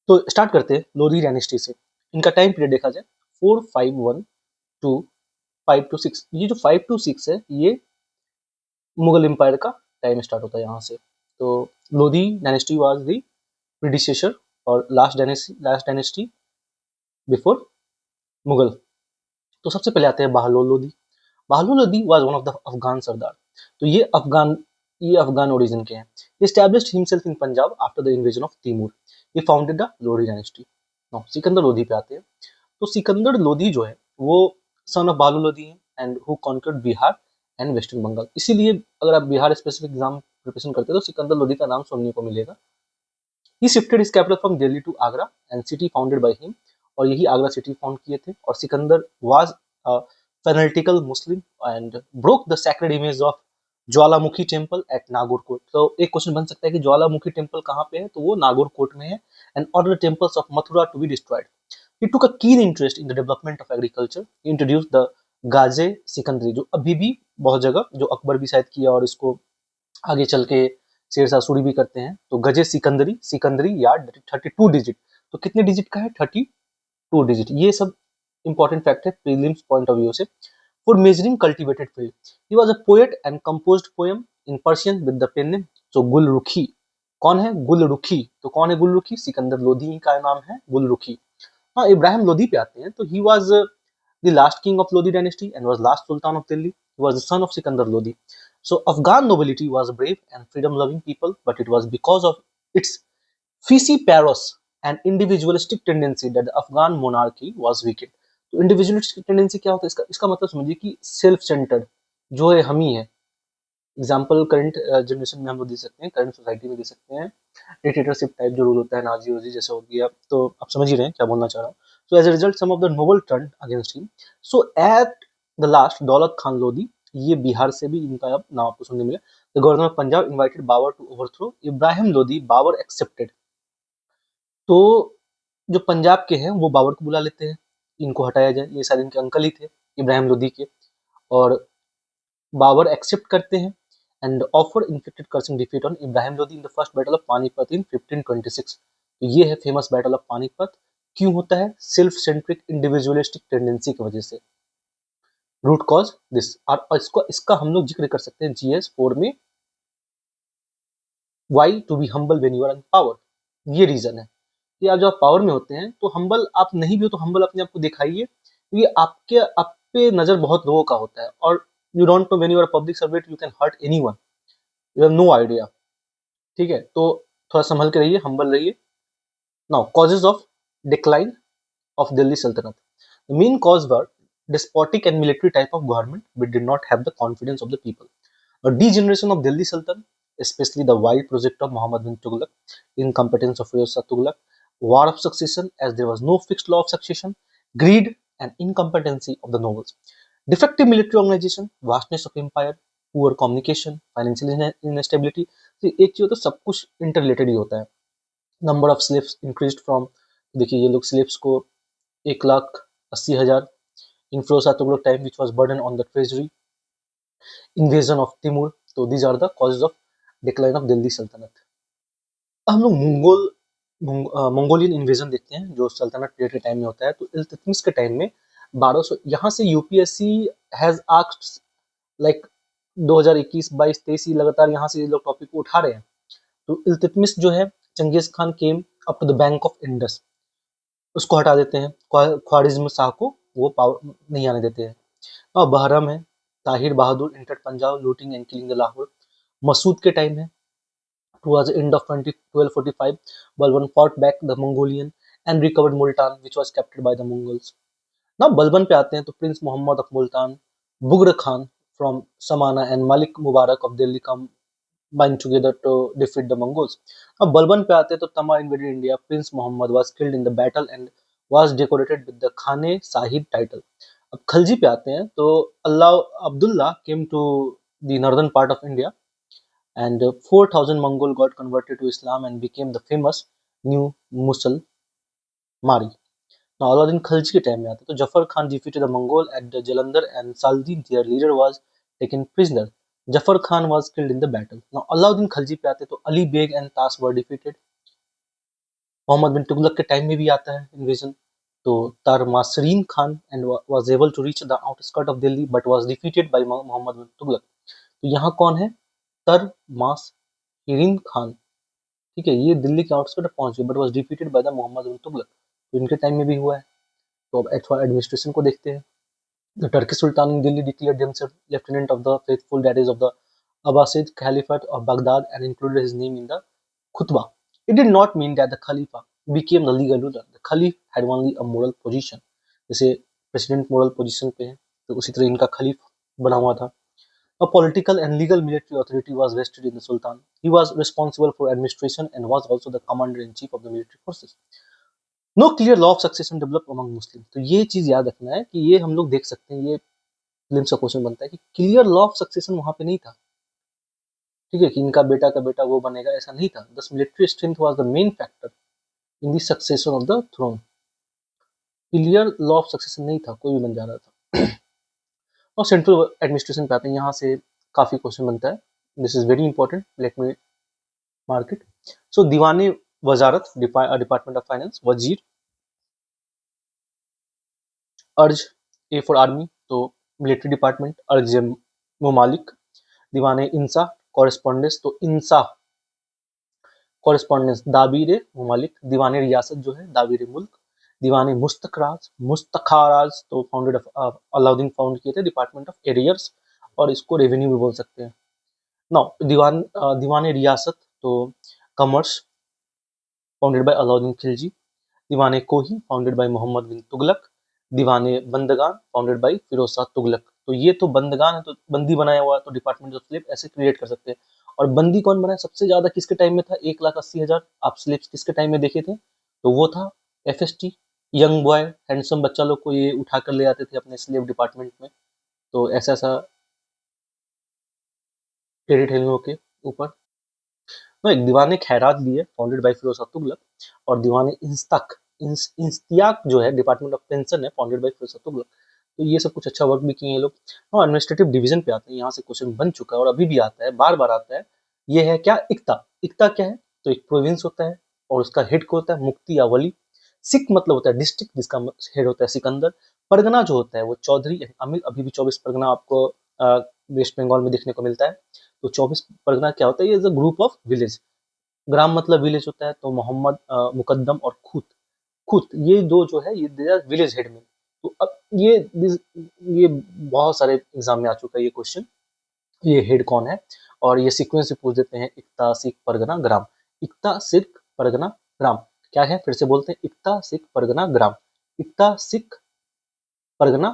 तो स्टार्ट करते हैं लोधी डायनेस्टी से। इनका टाइम पीरियड देखा जाए 451 टू 526। ये जो 526 है ये मुगल एम्पायर का टाइम स्टार्ट होता है यहाँ से। तो Lodhi dynasty was the predecessor और लास्ट डायनेस्टी बिफोर मुगल। तो सबसे पहले आते हैं Bahlol Lodhi. Bahlol Lodhi was one of the Afghan sardar. तो ये अफगान ओरिजिन के हैं। He established himself in Punjab after the invasion of Timur. He founded the Lodi dynasty. Now Sikandar Lodhi पे आते हैं। तो सिकंदर लोधी जो है वो सन ऑफ बालू लोधी है and who conquered Bihar and western Bengal. इसीलिए अगर आप बिहार स्पेसिफिक एग्जाम प्रिपरेशन करते हैं तो सिकंदर लोधी का नाम सुनने को मिलेगा। He shifted his capital from Delhi to Agra and city founded by him। और यही आगरा सिटी फाउंड किए थे। और Sikandar was a fanatical Muslim and broke the sacred image of Jwalamukhi temple at नागौरकोट। तो एक क्वेश्चन बन सकता है कि ज्वालामुखी टेम्पल कहाँ पे है, तो वो नागौरकोट में है। And order temples of Mathura to be destroyed. He took a keen interest in the development of agriculture. He introduced the गाजे सिकंदरी, जो अभी भी बहुत जगह, जो अकबर भी शायद किया और इसको आगे चल के शेरशाह सूरी भी करते हैं। तो गजे सिकंदरी, सिकंदरी यार्ड 32 डिजिट। तो कितने डिजिट का है? 32 डिजिट। ये सब इंपॉर्टेंट फैक्ट है प्रीलिम्स पॉइंट ऑफ व्यू से। For measuring cultivated field, he was a poet and composed poem in Persian with the pen name so Gulrukhi. कौन है गुलरुखी? तो कौन है गुलरुखी? सिकंदर लोधी का नाम है गुलरुखी। हाँ, इब्राहिम लोधी पे आते हैं। तो he was the last king of Lodi dynasty and was last sultan of Delhi. He was the son of Sikandar Lodi. So Afghan nobility was brave and freedom-loving people, but it was because of its fissiparous and individualistic tendency that the Afghan monarchy was weakened. तो individualistic tendency क्या होता है? इसका मतलब समझिए कि self centred जो है हम ही है। एग्जाम्पल करंट जनरेशन में हम लोग दे सकते हैं, करंट सोसाइटी में दे सकते हैं। डिक्टेटरशिप टाइप जो रूल होता है, नाजी वाजी जैसे हो गया। तो आप समझ ही रहे हैं क्या बोलना चाह रहा हूँ। So as a result some of the noble turn against him. So at the last Daulat Khan Lodhi, ये बिहार से भी इनका अब नाम आपको सुनने मिला। The governor of Punjab invited Babur to overthrow Ibrahim Lodi, Babur accepted. तो जो पंजाब के हैं वो बाबर को बुला लेते हैं, इनको हटाया जाए। ये शायद इनके अंकल ही थे इब्राहिम लोधी के। और बाबर एक्सेप्ट करते हैं and offer inflicted crushing defeat on Ibrahim Lodhi in the first battle of Panipat in 1526। तो ये है फेमस बैटल ऑफ पानीपत। क्यों होता है? सेल्फ सेंट्रिक इंडिविजुअलिस्टिक टेंडेंसी की वजह से। Root cause this. और इसका हम लोग जिक्र कर सकते हैं जीएस 4 में, why to be humble when you are in power. ये रीजन है कि आप जब पावर में होते हैं तो हम्बल आप नहीं भी हो तो हम्बल अपने आप को दिखाइए, क्योंकि आप पे नजर बहुत लोगों का होता है। और you don't know when you are public servant you can hurt anyone, you have no idea. ठीक है, तो थोड़ा संभल के रहिए, हम्बल रहिए। Now causes of decline of Delhi Sultanate. The main cause were despotic and military type of government which did not have the confidence of the people. A degeneration of Delhi Sultan, especially the wild project of Muhammad bin Tughlaq, incompetence of Firoz Shah Tughlaq, war of succession as there was no fixed law of succession, greed and incompetency of the nobles, defective military organization, vastness of empire, poor communication, financial instability। तो एक चीज तो सब कुछ interrelated ही होता है। Number of slaves increased from, देखिए ये लोग स्लेव्स को 1,80,000 in Firoz Shah Tughlaq time which was burden on the treasury, invasion of Timur। तो these are the causes of decline of Delhi Sultanate। हम लोग मंगोलियन इन्वेजन देखते हैं जो सल्तनत पीरियड के टाइम में होता है। तो इल्तुतमिश के टाइम में 1200, यहाँ से यूपीएससी हैज आस्क्ड लाइक 2021, 22, 23 लगातार यहाँ से ये लोग टॉपिक को उठा रहे हैं। तो इल्तुतमिश जो है, Genghis Khan came up to the bank of Indus, उसको हटा देते हैं। ख्वारिज्म शाह को वो पावर नहीं आने देते हैं। और बहरम है, Tahir Bahadur enter Punjab looting and killing the Lahore. Masud के टाइम है, towards the end of 1245, Balban fought back the Mongolian and recovered Multan, which was captured by the Mongols. Now Balban पे आते हैं तो प्रिंस मोहम्मद ऑफ मुल्तान, बुगड़ Khan from Samana and Malik Mubarak of Delhi combined together to defeat the Mongols. अब बलबन पे आते हैं तो Tamar invaded India. Prince Muhammad was killed in the battle and was decorated with the Khane Sahib title. अब खलजी पे आते हैं तो Abdullah came to the northern part of India and 4,000 Mongol got converted to Islam and became the famous new Musalmari. Now Alauddin Khalji के time में आते हैं तो Zafar Khan defeated the Mongol at the Jalandhar and Saldi, their leader, was taken prisoner. Jafar Khan was killed in the battle. Now Alauddin Khalji पे आते हैं तो Ali Beg and Tas were defeated. Mohammad bin Tughlaq के टाइम में भी आता है इन्वेजन। तो Tarmashirin Khan and was able to reach the outskirt of Delhi but was defeated by Mohammad bin Tughlaq. तो यहाँ कौन है? तरमासरीन खान, ठीक है, ये दिल्ली के आउटस्कर्ट पहुंच गए but was defeated by the Mohammad bin Tughlaq. तो इनके टाइम में भी हुआ है। तो अब एडमिनिस्ट्रेशन को देखते हैं। The Turkish Sultan in Delhi declared himself lieutenant of the faithful, that is of the Abbasid Caliphate of Baghdad, and included his name in the khutbah. It did not mean that the Khalifa became the legal ruler. The Khalif had only a moral position. जैसे president moral position पे है तो उसी तरह इनका खलीफ बना हुआ था। A political and legal military authority was vested in the Sultan. He was responsible for administration and was also the commander-in-chief of the military forces. No clear law of succession developed among Muslims. तो ये चीज याद रखना है कि ये हम लोग देख सकते हैं, ये फिल्म का क्वेश्चन बनता है कि क्लियर लॉ ऑफ सक्सेशन वहां पे नहीं था, ठीक है, कि इनका बेटा का बेटा वो बनेगा, ऐसा नहीं था। Thus military strength was the main factor in the succession of the throne. Clear law of succession नहीं था, कोई भी बन जा रहा था। और सेंट्रल एडमिनिस्ट्रेशन पे आते हैं, यहाँ से काफी क्वेश्चन बनता है। This is very important, let me mark it. So Diwan-e Wazarat, department of finance, Wazir. Arz, A for army, तो मिलिट्री डिपार्टमेंट। अर्ज मुमालिक, दीवाने इंसा, कॉरेस्पॉन्डेंस, तो इंसा कॉरेस्पॉन्डेंस। दाबीर मुमालिक, दीवान रियासत जो है दाबीर मुल्क। दीवान मुस्तखराज, मुस्तखाराज तो फाउंडेड अलाउद्दीन फाउंड किए थे, डिपार्टमेंट ऑफ एरियर्स, और इसको रेवेन्यू भी बोल सकते हैं। नाउ दीवान रियासत तो commerce, founded by Alauddin Khilji. Diwan Kohi, founded by Mohammad bin Tughlaq. Diwan Bandagan, founded by Firoz Shah Tughlaq. तो ये तो बंदगान है, तो बंदी बनाया हुआ है, तो डिपार्टमेंट ऑफ स्लेव ऐसे क्रिएट कर सकते हैं। और बंदी कौन बनाया सबसे ज्यादा, किसके टाइम में था? 1,80,000 आप स्लेव्स किसके टाइम में देखे थे? तो वो था FST, यंग बॉय हैंडसम बच्चा लोग को ये उठा कर ले आते थे अपने स्लेव डिपार्टमेंट में। तो ऐसा ऐसा क्रेडिट है इन लोगों के ऊपर। तो एक दीवान खैरात भी है, फाउंडेड बाय फिरोज शाह तुगलक। और दीवान इंस्तियाक जो है डिपार्टमेंट ऑफ पेंशन है, फाउंडेड बाय फिरोज शाह तुगलक। तो ये सब कुछ अच्छा वर्क भी किए हैं ये लोग। और एडमिनिस्ट्रेटिव डिवीजन पे आते हैं, यहाँ से क्वेश्चन बन चुका है और अभी भी आता है, बार बार आता है। ये है क्या? इक्ता। इक्ता क्या है? तो एक प्रोविंस होता है और उसका हेड को होता है मुफ्ती या वली। सिख मतलब होता है डिस्ट्रिक्ट, जिसका हेड होता है सिकंदर। परगना जो होता है वो चौधरी यानी अमीर। अभी भी 24 परगना आपको वेस्ट बंगाल में देखने को मिलता है। तो 24 परगना क्या होता है? ये is a group of village. ग्राम मतलब विलेज होता है, तो मोहम्मद मुकद्दम और खूत, खूत ये दो जो है ये दे आर विलेज हेड में। तो अब ये बहुत सारे एग्जाम में आ चुका है ये क्वेश्चन, ये हेड कौन है। और ये सीक्वेंस से पूछ देते हैं, इक्ता सिख परगना ग्राम। इक्ता सिख परगना ग्राम क्या है? फिर से बोलते हैं, इक्ता सिख परगना ग्राम। इक्ता सिख परगना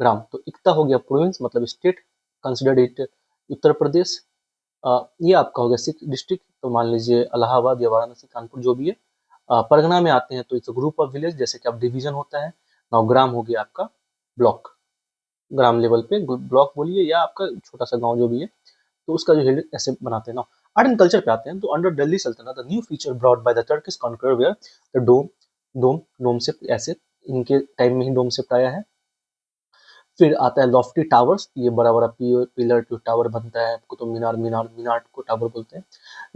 ग्राम। तो इक्ता हो गया प्रोविंस मतलब state, considered it Uttar Pradesh. ये आपका हो गया सिख डिस्ट्रिक्ट, तो मान लीजिए इलाहाबाद या वाराणसी, कानपुर जो भी है। परगना में आते हैं तो इट्स ग्रुप ऑफ विलेज, जैसे कि अब डिवीजन होता है। नाउ ग्राम हो गया आपका ब्लॉक, ग्राम लेवल पे ब्लॉक बोलिए या आपका छोटा सा गांव जो भी है, तो उसका जो हेड ऐसे बनाते हैं ना। आर्ट एंड कल्चर पे आते हैं, तो under Delhi Sultanate the new feature brought by the Turkish conqueror were the dome shift, ऐसे इनके टाइम में ही डोम शिफ्ट आया है। फिर आता है लॉफ्टी टावर्स, ये बड़ा बड़ा पिलर जो टावर बनता है, कुतुब मीनार, मीनार को टावर बोलते हैं।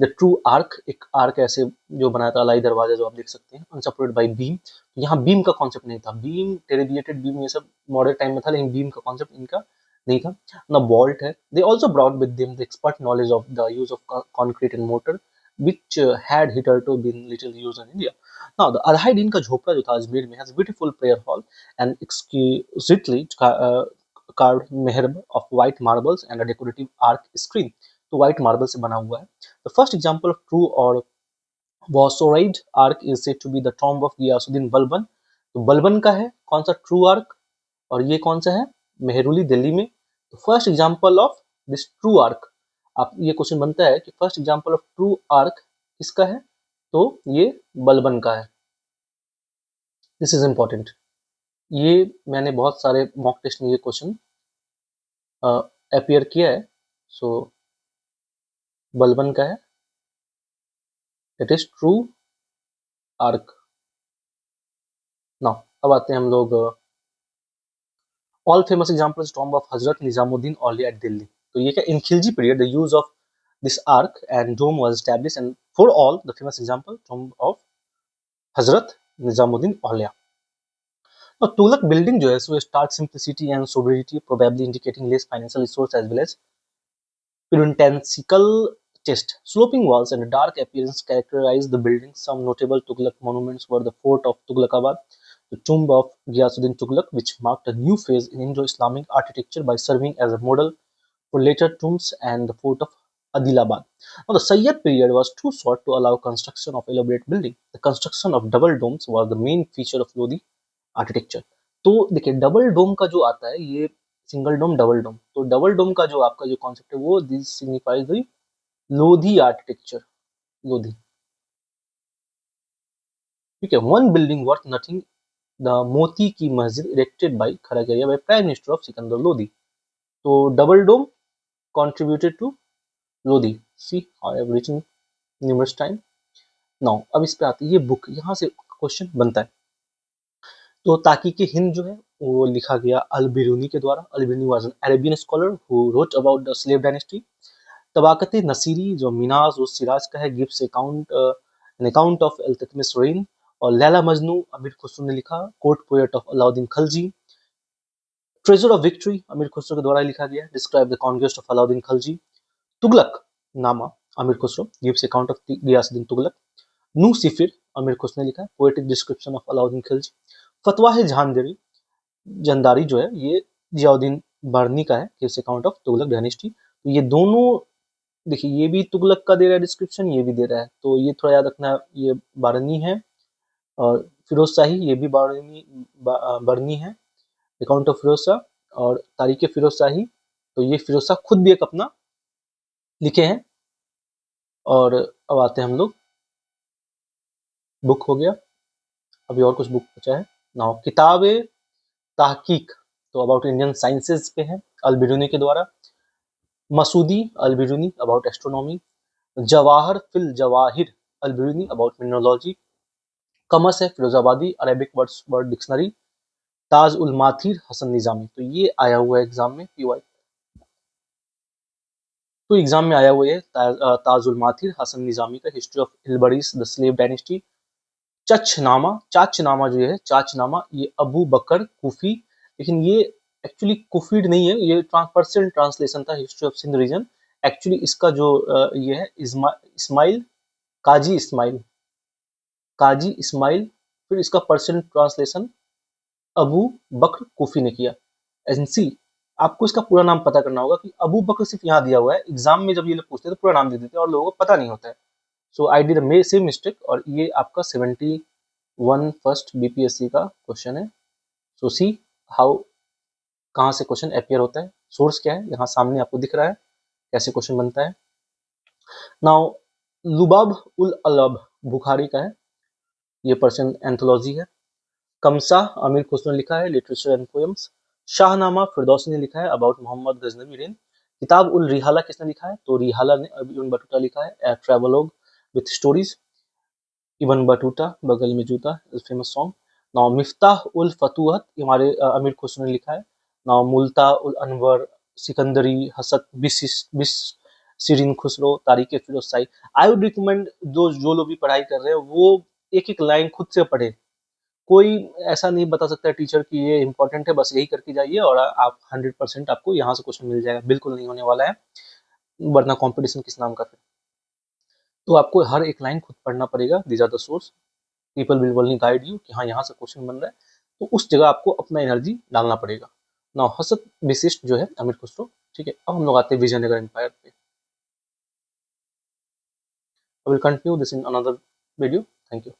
द ट्रू आर्क, एक आर्क ऐसे जो बनाया था अलाई दरवाजा जो आप देख सकते हैं, अनसपोर्टेड बाय बीम। यहाँ बीम का कॉन्सेप्ट नहीं था, बीम टेरिबिएटेड बीम ये सब मॉडर्न टाइम में था, लेकिन बीम का कॉन्सेप्ट इनका नहीं था ना। वॉल्ट है। They also brought with them the expert knowledge of the use of concrete and motor which had hitherto been little used in India. Now, the Adhai Din का झोपड़ा जो था अजमेर में has a beautiful prayer hall and exquisitely carved mehrab of white marbles and a decorative arc screen. तो white marble से बना हुआ है। The first example of true or Bosworide arc is said to be the tomb of Ghiyasuddin Balban. तो बलबन का है कौन सा ट्रू आर्क, और ये कौन सा है? मेहरुली दिल्ली में। तो first example of this true arc, आप ये क्वेश्चन बनता है कि first example of true arc किसका है? तो ये बलबन का है। दिस इज इंपॉर्टेंट, ये मैंने बहुत सारे मॉक टेस्ट में ये क्वेश्चन अपीयर किया है। सो बलबन का है, it is true arch. Now अब आते हैं हम लोग all famous examples tomb of Hazrat Nizamuddin Auliya at Delhi. तो ये क्या? In Khilji period the use of this arc and dome was established, and for all the famous example tomb of हजरत निजामुद्दीन औलिया। और तुगलक बिल्डिंग जो है so start simplicity and sobriety, probably indicating less financial resource as well as puritanical taste. Sloping walls and a dark appearance characterize the building. Some notable Tughlaq monuments were the fort of Tughlaqabad, the tomb of Ghiyasuddin Tughlaq, which marked a new phase in Indo-Islamic architecture by serving as a model for later tombs, and the fort of Adilabad. Now, the Sayyid period was too short to allow construction of elaborate building. The construction of double domes was the main feature of Lodi architecture. तो देखिए double डोम का जो आता है ये single डोम double डोम, तो double डोम का जो आपका जो कॉन्सेप्ट है वो this signifies the Lodhi architecture, Lodhi. ठीक है, one building worth nothing, the Moti ki Masjid erected by खड़ा किया गया by prime minister of Sikandar Lodhi. तो double dome contributed to Lodhi. See I have written numerous time. Now अब इस पे आती है ये बुक, यहाँ से क्वेश्चन बनता है। तो ताकि के हिंद जो है वो लिखा गया अल बिरूनी के द्वारा। Al Biruni was an Arabian scholar who wrote about the slave dynasty. Tabaqat Nasiri जो मिनाज और सिराज का है gives account an account of Iltutmish reign. और लैला मजनू अमीर खुसरो ने लिखा, court poet of Alauddin Khalji. Treasure of victory Amir Khusrau के द्वारा लिखा गया, describe the conquest of Alauddin Khalji. Tughlaq Nama Amir Khusrau gives account of Ghiyasuddin Tughlaq. Nuh Sipihr अमीर खुसरो ने लिखा, poetic description of Alauddin Khilji. फतवा है जहांगीरी जंदारी जो है ये जियाउद्दीन बारनी का है, gives account of Tughlaq dynasty. तो ये दोनों देखिए, ये भी तुगलक का दे रहा है डिस्क्रिप्शन, ये भी दे रहा है, तो ये थोड़ा याद रखना, ये बारनी है। और फिरोज शाही ये भी बारनी है, अकाउंट ऑफ फिरोज शाह। और तारीख फिरोज शाही, तो ये फिरोज शाह खुद भी एक अपना लिखे हैं। और अब आते हैं हम लोग, बुक हो गया, अभी और कुछ बुक बचा है ना। किताब तहकीक तो अबाउट इंडियन साइंसेज पे है, अल बिरूनी के द्वारा। Masudi Al Biruni about astronomy. Jawahar fil Jawahir Al Biruni about mineralogy. Qamus है Firozabadi Arabic words word dictionary. Taj ul Maasir Hasan Nizami, तो ये आया हुआ है एग्जाम में पीवाई। तो एग्जाम में आया हुआ है ताज उल माथिर हसन निजामी का history of Ilbaris the slave dynasty. Chachnama, Chachnama जो है चाचनामा, ये अबू बकर कुफी, लेकिन ये एक्चुअली कुफीड नहीं है, ये पर्शियन ट्रांसलेशन था history of Sindh region. Actually इसका जो ये है इस्माइल काजी इस्माइल, काजी इस्माइल, फिर इसका पर्शियन ट्रांसलेशन अबू बकर कुफी ने किया। एनसी आपको इसका पूरा नाम पता करना होगा कि अबू बकर सिर्फ यहाँ दिया हुआ है, एग्जाम में जब ये लोग पूछते हैं तो पूरा नाम दे देते हैं और लोगों को पता नहीं होता है। सो आई डिड सेम मिस्टेक, और ये आपका 71 फर्स्ट बीपीएससी का क्वेश्चन है। सो सी हाउ, कहाँ से क्वेश्चन अपियर होता है, सोर्स क्या है, यहाँ सामने आपको दिख रहा है कैसे क्वेश्चन बनता है। नाउ लुबाब उल अलब बुखारी का है, ये पर्शियन एंथोलॉजी है। कमसा अमीर खुसरो ने लिखा है, literature and poems. Shahnameh Firdausi ने लिखा है अबाउट मोहम्मद गजनवी रेन। किताब उल रिहाला किसने लिखा है, तो रिहाला ने इब्न बटूटा लिखा है, ए ट्रैवलॉग विथ स्टोरीज। इब्न बटूटा बगल में जूता फेमस सॉन्ग। नाउ मिफ्ताह उल फतूहत हमारे अमीर खुसरो ने लिखा है। नाउ मुल्ता उल अनवर सिकंदरी हसत बिस सीरीन खुसरो तारीख फिरोज शाही। आई वुड रिकमेंड जो लोग भी पढ़ाई कर रहे हैं वो एक एक लाइन खुद से पढ़े। कोई ऐसा नहीं बता सकता टीचर कि ये इंपॉर्टेंट है बस यही करके जाइए और आप 100% आपको यहाँ से क्वेश्चन मिल जाएगा, बिल्कुल नहीं होने वाला है, वरना कंपटीशन किस नाम का फिर। तो आपको हर एक लाइन खुद पढ़ना पड़ेगा, these are the source, people will only guide you कि हाँ यहाँ से क्वेश्चन बन रहा है, तो उस जगह आपको अपना एनर्जी डालना पड़ेगा। ना हसत विशिष्ट जो है अमीर खुसरो। ठीक है, अब हम लोग आते हैं विजयनगर एम्पायर पे। I will continue this in another video. Thank you.